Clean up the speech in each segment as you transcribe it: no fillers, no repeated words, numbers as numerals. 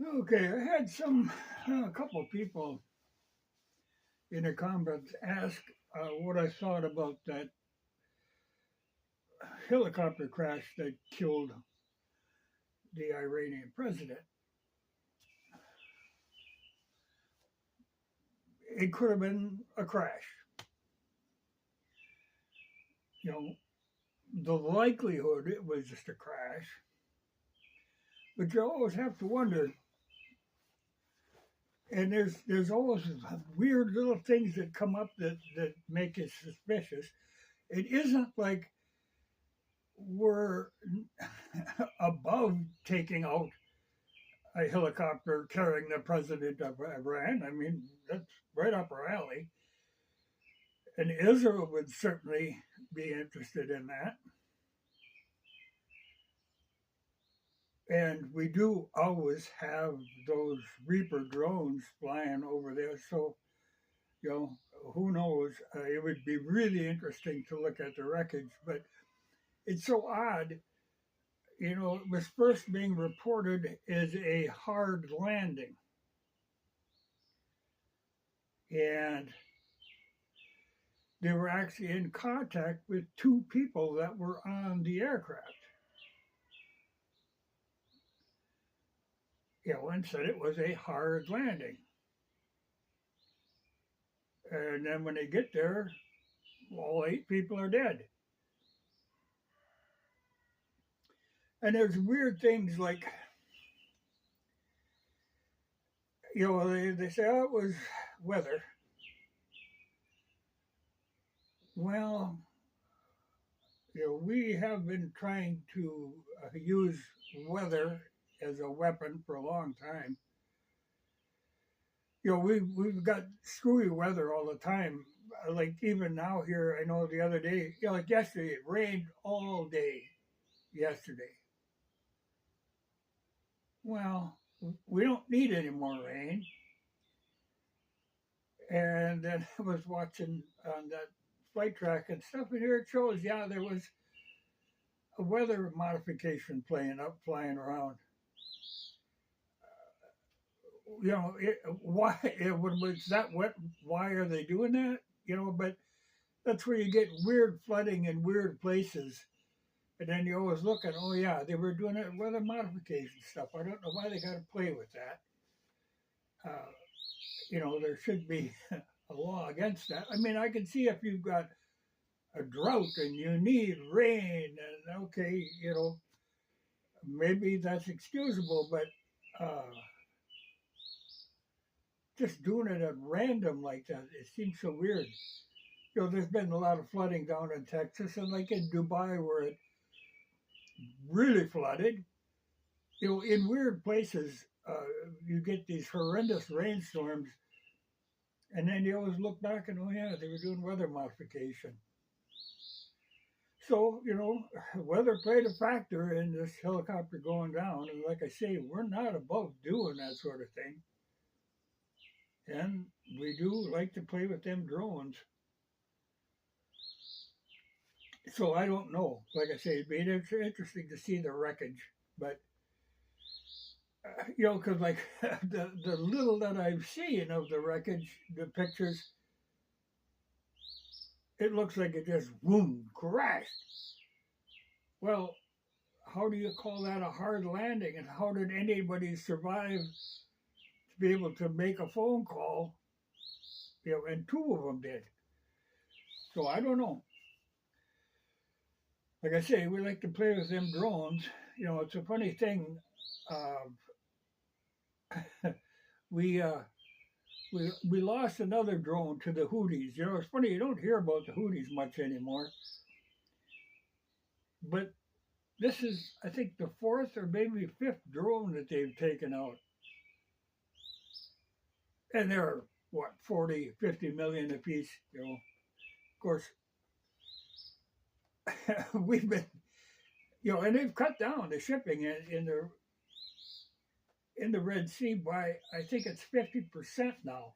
Okay, I had a couple people in the comments ask what I thought about that helicopter crash that killed the Iranian president. It could have been a crash. You know, the likelihood it was just a crash, but you always have to wonder. And there's always weird little things that come up that make it suspicious. It isn't like we're above taking out a helicopter carrying the president of Iran. I mean, that's right up our alley. And Israel would certainly be interested in that. And we do always have those Reaper drones flying over there. So, you know, who knows? It would be really interesting to look at the wreckage. But it's so odd. You know, it was first being reported as a hard landing. And they were actually in contact with two people that were on the aircraft. You know, and said it was a hard landing. And then when they get there, all eight people are dead. And there's weird things like, you know, they say, oh, it was weather. Well, you know, we have been trying to use weather as a weapon for a long time. You know, we've got screwy weather all the time. Like even now here, I know the other day, you know, like yesterday, it rained all day yesterday. Well, we don't need any more rain. And then I was watching on that flight track and stuff, and here it shows, yeah, there was a weather modification flying around. You know, why it was that wet? Why are they doing that? You know, but that's where you get weird flooding in weird places. And then you always look at, oh yeah, they were doing it weather modification stuff. I don't know why they got to play with that. Uh, you know, there should be a law against that. I mean, I can see if you've got a drought and you need rain, and okay, you know, maybe that's excusable, but just doing it at random like that, it seems so weird. You know, there's been a lot of flooding down in Texas and like in Dubai where it really flooded. You know, in weird places, you get these horrendous rainstorms, and then you always look back and, oh, yeah, they were doing weather modification. So, you know, weather played a factor in this helicopter going down. And like I say, we're not above doing that sort of thing. And we do like to play with them drones. So I don't know. Like I say, it'd be interesting to see the wreckage. But, you know, because like the little that I've seen of the wreckage, the pictures, it looks like it just, boom, crashed. Well, how do you call that a hard landing? And how did anybody survive to be able to make a phone call? You know, and two of them did. So I don't know. Like I say, we like to play with them drones. You know, it's a funny thing. We we lost another drone to the Houthis. You know, it's funny you don't hear about the Houthis much anymore. But this is, I think, the fourth or maybe fifth drone that they've taken out, and they're what 40, 50 million a piece. You know, of course, we've been, you know, and they've cut down the shipping in the Red Sea by I think it's 50% now.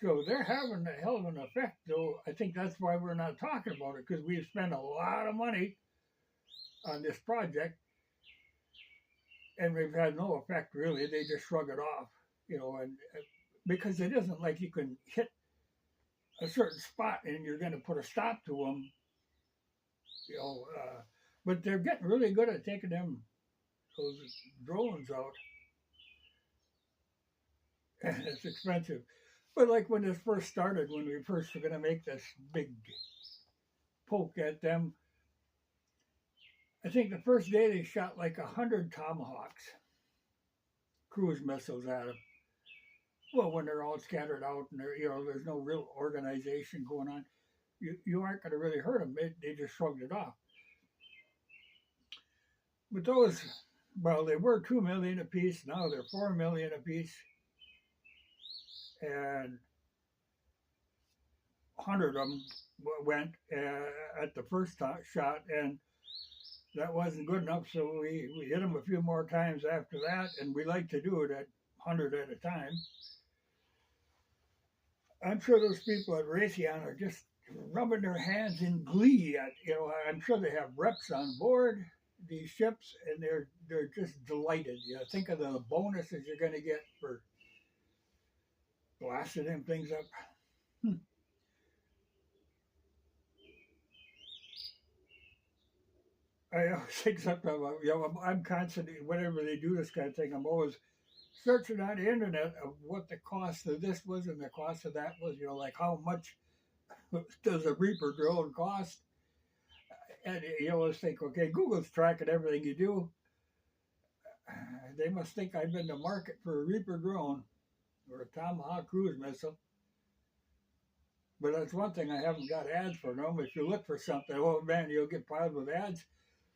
So they're having a hell of an effect, though. I think that's why we're not talking about it because we've spent a lot of money on this project, and they've had no effect really. They just shrug it off, and because it isn't like you can hit a certain spot and you're going to put a stop to them, you know. But they're getting really good at taking those drones out, and it's expensive. But like when this first started, when we first were going to make this big poke at them, I think the first day they shot like 100 Tomahawks, cruise missiles at them. Well, when they're all scattered out and there's no real organization going on, you aren't going to really hurt them. They just shrugged it off. But those, well, they were 2 million apiece. Now they're 4 million apiece, and 100 of them went at the first shot, and that wasn't good enough. So we hit them a few more times after that, and we like to do it at 100 at a time. I'm sure those people at Raytheon are just rubbing their hands in glee at, I'm sure they have reps on board these ships, and they're just delighted. Think of the bonuses you're going to get for blasting them things up. I always think something about, I'm constantly, whenever they do this kind of thing, I'm always searching on the internet of what the cost of this was and the cost of that was, like how much does a Reaper drone cost? And you always think, okay, Google's tracking everything you do. They must think I'm in the market for a Reaper drone or a Tomahawk cruise missile. But that's one thing, I haven't got ads for them. If you look for something, oh man, you'll get piled with ads.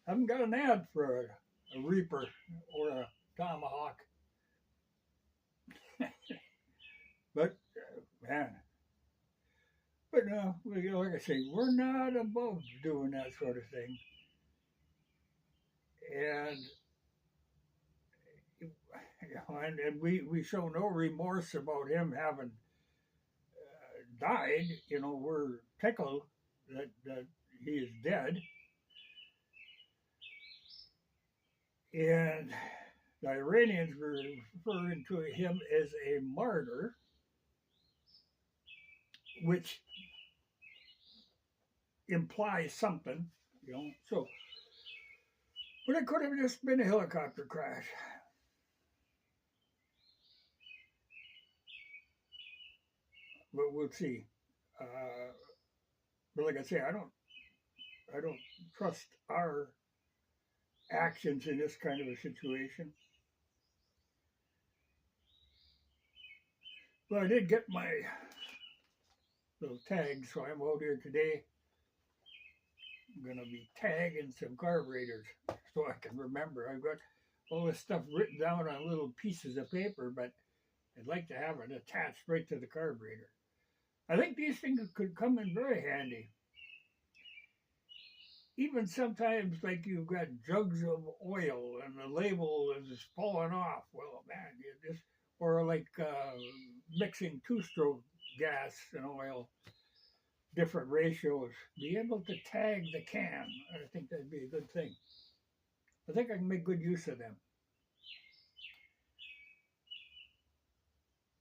I haven't got an ad for a Reaper or a Tomahawk. But, man. But like I say, we're not above doing that sort of thing. And and we show no remorse about him having died. We're tickled that he is dead. And the Iranians were referring to him as a martyr, which implies something, So, but it could have just been a helicopter crash. But we'll see. But like I say, I don't trust our actions in this kind of a situation. But I did get my little tags, so I'm out here today. I'm going to be tagging some carburetors so I can remember. I've got all this stuff written down on little pieces of paper, but I'd like to have it attached right to the carburetor. I think these things could come in very handy. Even sometimes, like you've got jugs of oil and the label is falling off. Well, man, or like mixing two-stroke gas and oil, different ratios. Be able to tag the can. I think that'd be a good thing. I think I can make good use of them.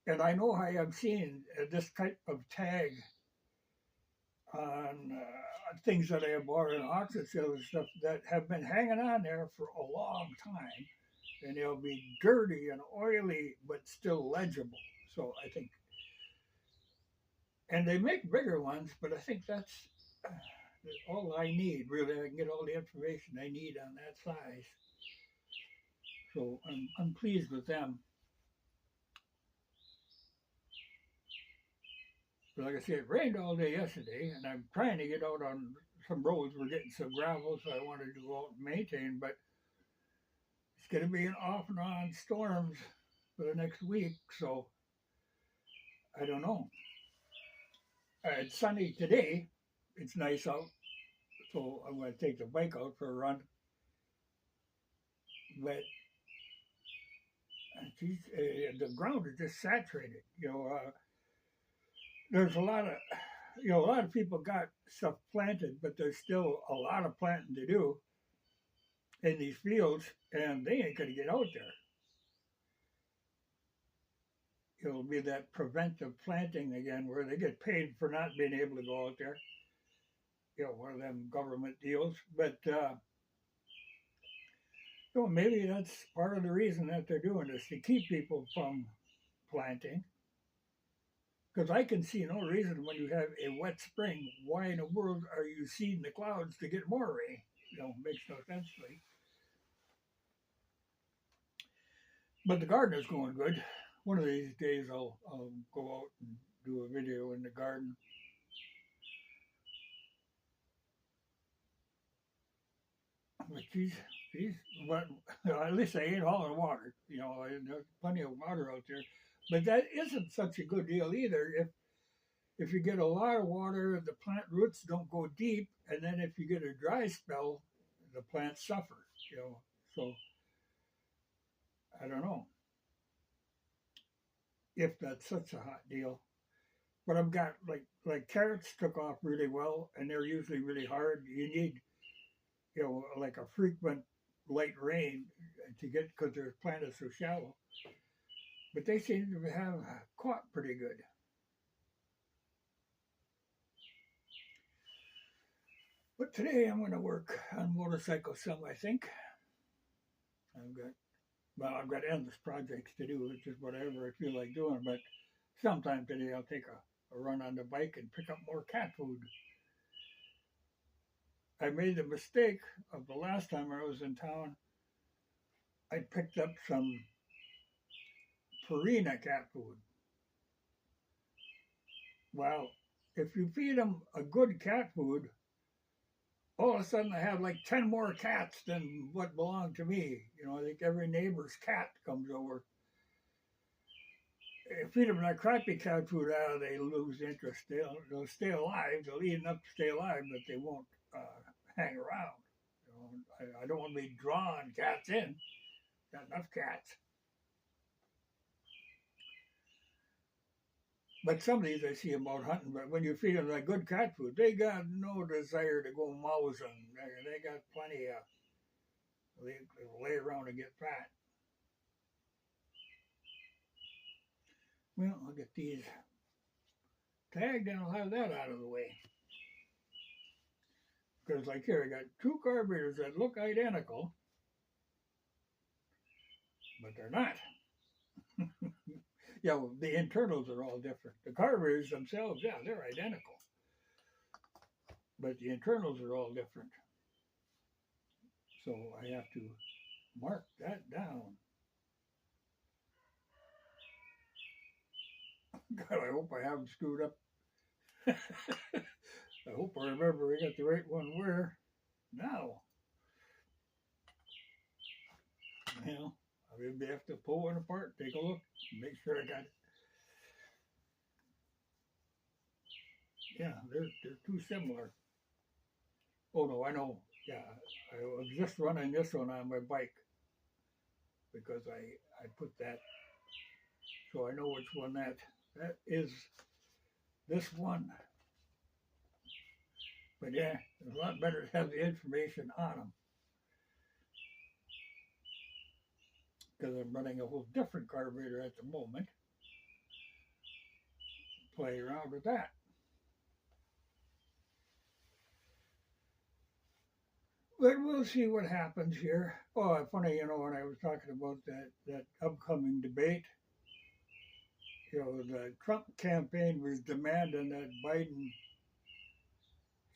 And I know I have seen this type of tag on things that I have bought in auction sales and stuff that have been hanging on there for a long time, and they'll be dirty and oily but still legible. So I think, and they make bigger ones, but I think that's all I need. Really, I can get all the information I need on that size. So I'm pleased with them. But like I said, it rained all day yesterday, and I'm trying to get out on some roads. We're getting some gravel, so I wanted to go out and maintain, but it's going to be an off and on storms for the next week, so I don't know. It's sunny today. It's nice out, so I'm going to take the bike out for a run. But the ground is just saturated. There's a lot of people got stuff planted, but there's still a lot of planting to do. in these fields, and they ain't going to get out there. It'll be that preventive planting again, where they get paid for not being able to go out there. One of them government deals. But maybe that's part of the reason that they're doing this, to keep people from planting. Because I can see no reason when you have a wet spring, why in the world are you seeding the clouds to get more rain? Makes no sense to me. But the garden is going good. One of these days I'll go out and do a video in the garden. But but at least I ain't hauling water. There's plenty of water out there. But that isn't such a good deal either. If you get a lot of water, the plant roots don't go deep, and then if you get a dry spell, the plant suffers. So I don't know if that's such a hot deal. But I've got like carrots took off really well, and they're usually really hard. You need like a frequent light rain to get, because their plant is so shallow. But they seem to have caught pretty good. But today I'm going to work on motorcycle some, I think. I've got endless projects to do, which is whatever I feel like doing. But sometime today I'll take a run on the bike and pick up more cat food. I made the mistake of the last time I was in town. I picked up some Purina cat food. Well, if you feed them a good cat food, all of a sudden I have like 10 more cats than what belonged to me. I think every neighbor's cat comes over. If you feed them that crappy cat food, they lose interest. They'll stay alive. They'll eat enough to stay alive, but they won't hang around. I don't want to be drawing cats in. Got enough cats. But some of these I see them out hunting, but when you feed them that good cat food, they got no desire to go mousing. They got plenty of, they lay around and get fat. Well, I'll get these tagged and I'll have that out of the way. Because like here, I got two carburetors that look identical, but they're not. The internals are all different. The carburetors themselves, they're identical. But the internals are all different. So I have to mark that down. God, I hope I haven't screwed up. I hope I remember we got the right one where now. I may have to pull one apart, take a look, make sure I got it. Yeah, they're too similar. Oh no, I know. Yeah, I was just running this one on my bike because I put that, so I know which one that is. This one. But yeah, it's a lot better to have the information on them. Because I'm running a whole different carburetor at the moment. Play around with that. But we'll see what happens here. Oh, funny, when I was talking about that upcoming debate, the Trump campaign was demanding that Biden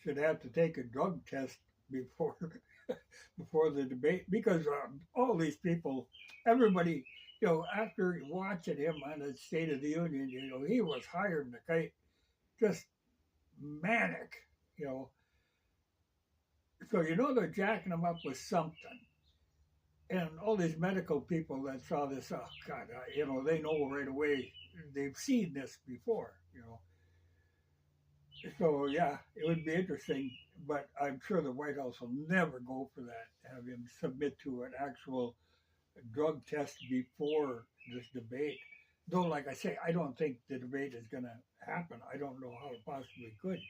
should have to take a drug test before the debate, because all these people, everybody, after watching him on the State of the Union, he was higher than a kite, just manic, So they're jacking him up with something. And all these medical people that saw this, oh God, they know right away. They've seen this before, So yeah, it would be interesting, but I'm sure the White House will never go for that. Have him submit to an actual drug test before this debate. Though, like I say, I don't think the debate is going to happen. I don't know how it possibly could.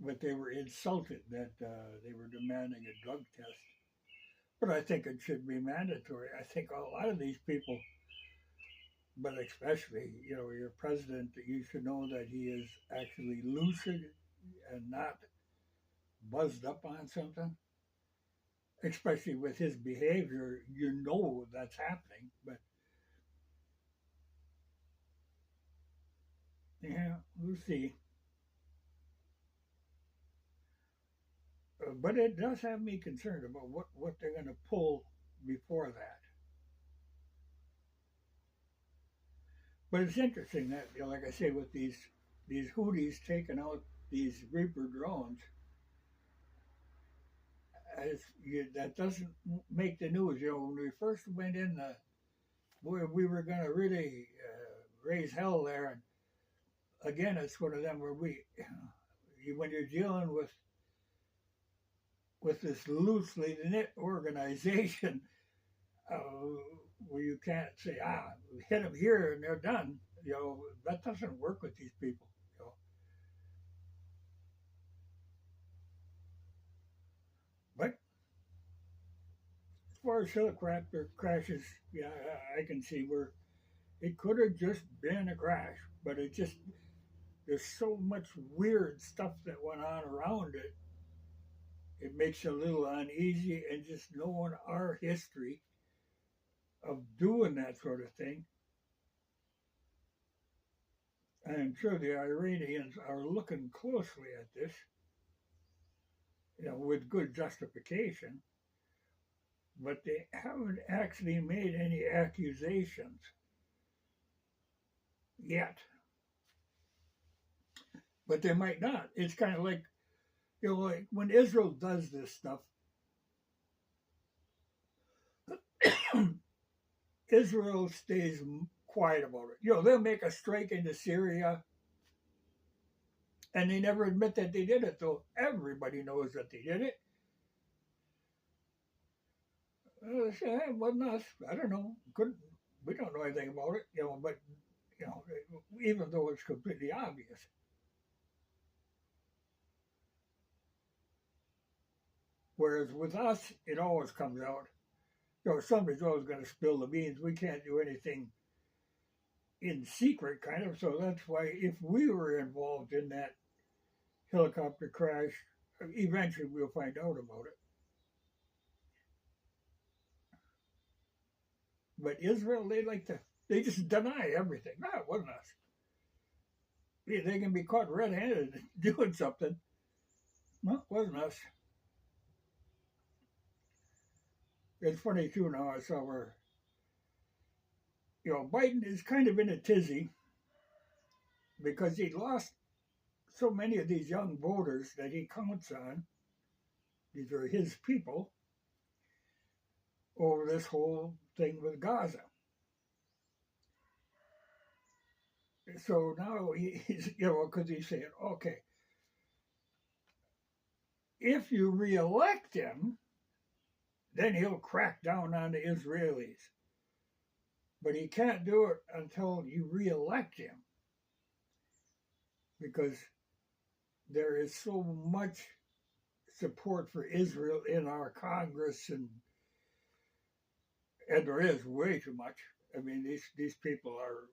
but they were insulted that they were demanding a drug test. But I think it should be mandatory. I think a lot of these people, but especially, your president, you should know that he is actually lucid and not buzzed up on something. Especially with his behavior, that's happening. But yeah, we'll see. But it does have me concerned about what they're going to pull before that. But it's interesting that, like I say, with these Houthis taking out these Reaper drones, that doesn't make the news. When we first went in, we were going to really raise hell there. And again, it's one of them where when you're dealing with this loosely knit organization, where you can't say, hit them here and they're done. That doesn't work with these people. But as far as helicopter crashes, yeah, I can see where it could have just been a crash, but there's so much weird stuff that went on around it. It makes you a little uneasy, and just knowing our history of doing that sort of thing. I'm sure the Iranians are looking closely at this, with good justification, but they haven't actually made any accusations yet. But they might not. It's kind of like, like when Israel does this stuff, Israel stays quiet about it. They'll make a strike into Syria, and they never admit that they did it, though everybody knows that they did it. They say, hey, it wasn't us. I don't know. We don't know anything about it, but even though it's completely obvious. Whereas with us, it always comes out. Somebody's always going to spill the beans. We can't do anything in secret, kind of. So that's why if we were involved in that helicopter crash, eventually we'll find out about it. But Israel, they just deny everything. No, it wasn't us. They can be caught red-handed doing something. No, it wasn't us. It's funny too now. I saw where Biden is kind of in a tizzy because he lost so many of these young voters that he counts on. These are his people over this whole thing with Gaza. So now he's, because he's saying, okay, if you reelect him, then he'll crack down on the Israelis. But he can't do it until you reelect him, because there is so much support for Israel in our Congress, and there is way too much. I mean, these people are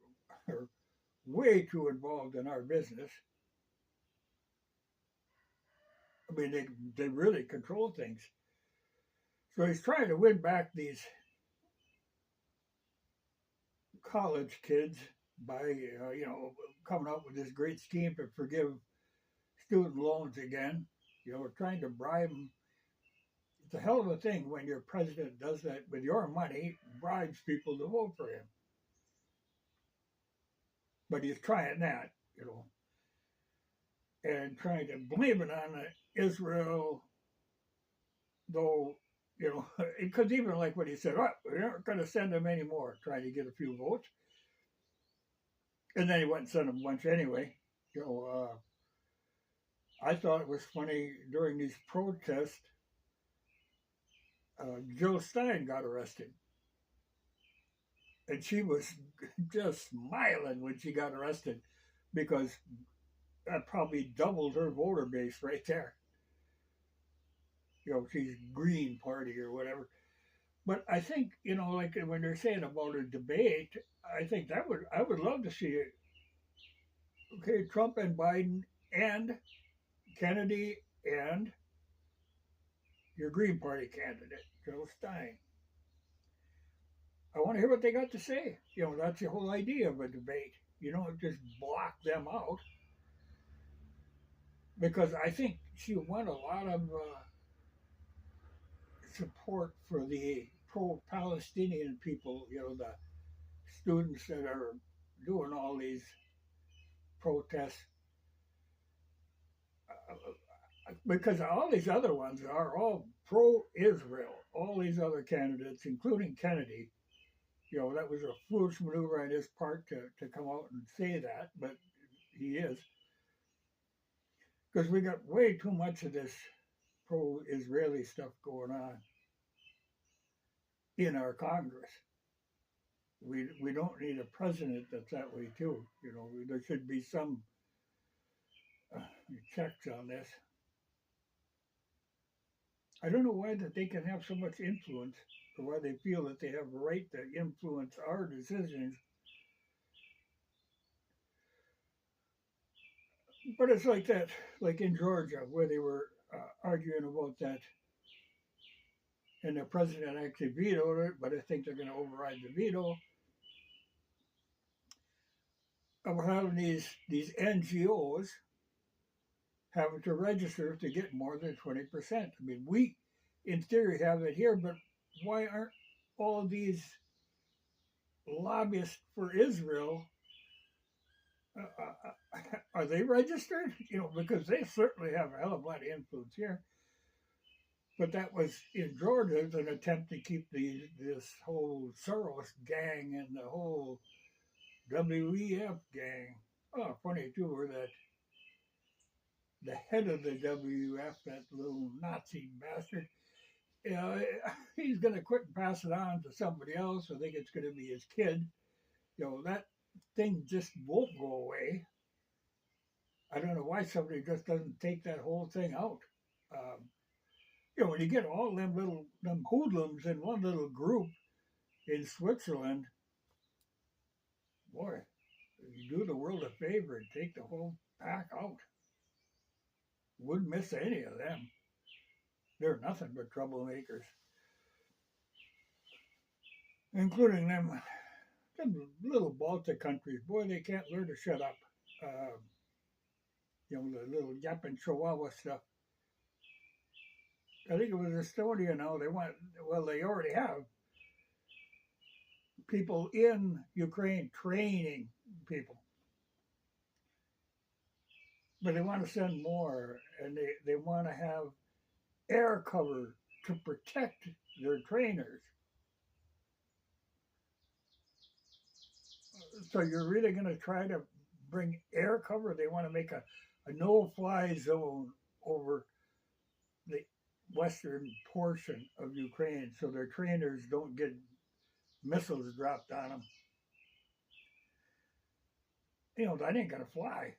way too involved in our business. I mean, they really control things. So he's trying to win back these college kids by, coming up with this great scheme to forgive student loans again. We're trying to bribe them. It's a hell of a thing when your president does that with your money, bribes people to vote for him. But he's trying that, and trying to blame it on Israel, though, because even like when he said, we aren't going to send them anymore, trying to get a few votes. And then he went and sent them a bunch anyway. I thought it was funny during these protests, Jill Stein got arrested. And she was just smiling when she got arrested, because that probably doubled her voter base right there. She's Green Party or whatever. But I think, like when they're saying about a debate, I think I would love to see it. Okay, Trump and Biden and Kennedy and your Green Party candidate, Joe Stein. I want to hear what they got to say. That's the whole idea of a debate. You don't just block them out. Because I think she won a lot of support for the pro-Palestinian people, the students that are doing all these protests. Because all these other ones are all pro-Israel. All these other candidates, including Kennedy, that was a foolish maneuver on his part to come out and say that, but he is. Because we got way too much of this pro-Israeli stuff going on in our Congress. We don't need a president that's that way too. There should be some checks on this. I don't know why that they can have so much influence, or why they feel that they have a right to influence our decisions. But it's like that, like in Georgia, where they were arguing about that, and the president actually vetoed it, but I think they're going to override the veto. Of having these NGOs having to register to get more than 20%. I mean, we, in theory, have it here, but why aren't all these lobbyists for Israel, are they registered? Because they certainly have a hell of a lot of influence here. But that was in Georgia an attempt to keep this whole Soros gang and the whole WEF gang. Oh, funny too, where that the head of the WEF, that little Nazi bastard, he's going to quit and pass it on to somebody else. I think it's going to be his kid. That thing just won't go away. I don't know why somebody just doesn't take that whole thing out. When you get all them hoodlums in one little group in Switzerland, boy, you do the world a favor and take the whole pack out. Wouldn't miss any of them. They're nothing but troublemakers. Including them little Baltic countries. Boy, they can't learn to shut up. The little Yap and Chihuahua stuff. I think it was Estonia now. They already have people in Ukraine training people. But they want to send more, and they want to have air cover to protect their trainers. So you're really going to try to bring air cover? They want to make a no-fly zone over the western portion of Ukraine so their trainers don't get missiles dropped on them. That ain't going to fly.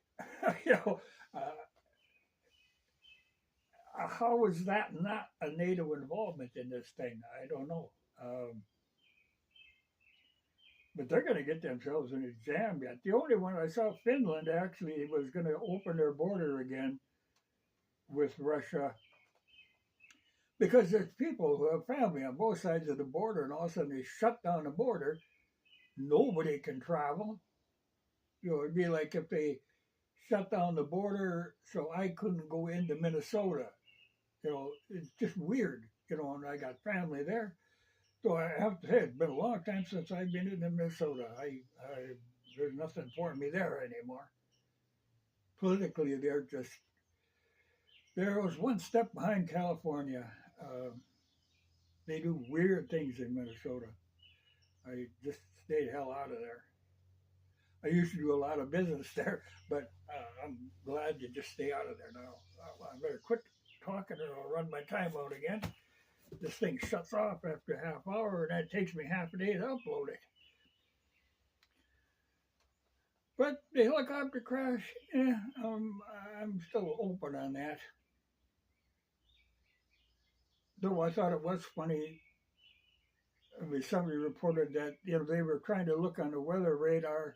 How is that not a NATO involvement in this thing? I don't know. But they're going to get themselves in a jam yet. The only one I saw, Finland actually was going to open their border again with Russia, because there's people who have family on both sides of the border, and all of a sudden they shut down the border. Nobody can travel. It'd be like if they shut down the border so I couldn't go into Minnesota. It's just weird, and I got family there. So I have to say, it's been a long time since I've been into Minnesota. There's nothing for me there anymore. Politically, there was one step behind California. They do weird things in Minnesota. I just stayed the hell out of there. I used to do a lot of business there, but I'm glad to just stay out of there now. I better quit talking or I'll run my time out again. This thing shuts off after a half hour, and that takes me half a day to upload it. But the helicopter crash, I'm still open on that. Though I thought it was funny. I mean, somebody reported that they were trying to look on the weather radar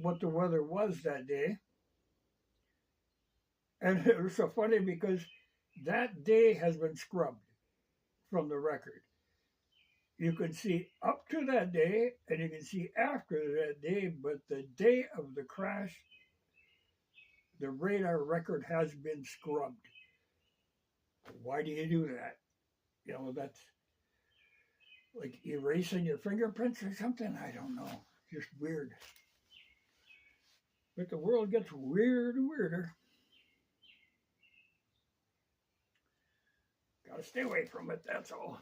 what the weather was that day, and it was so funny because that day has been scrubbed from the record. You can see up to that day and you can see after that day, but the day of the crash, the radar record has been scrubbed. Why do you do that? That's like erasing your fingerprints or something. I don't know. Just weird. But the world gets weirder and weirder. Gotta stay away from it, that's all.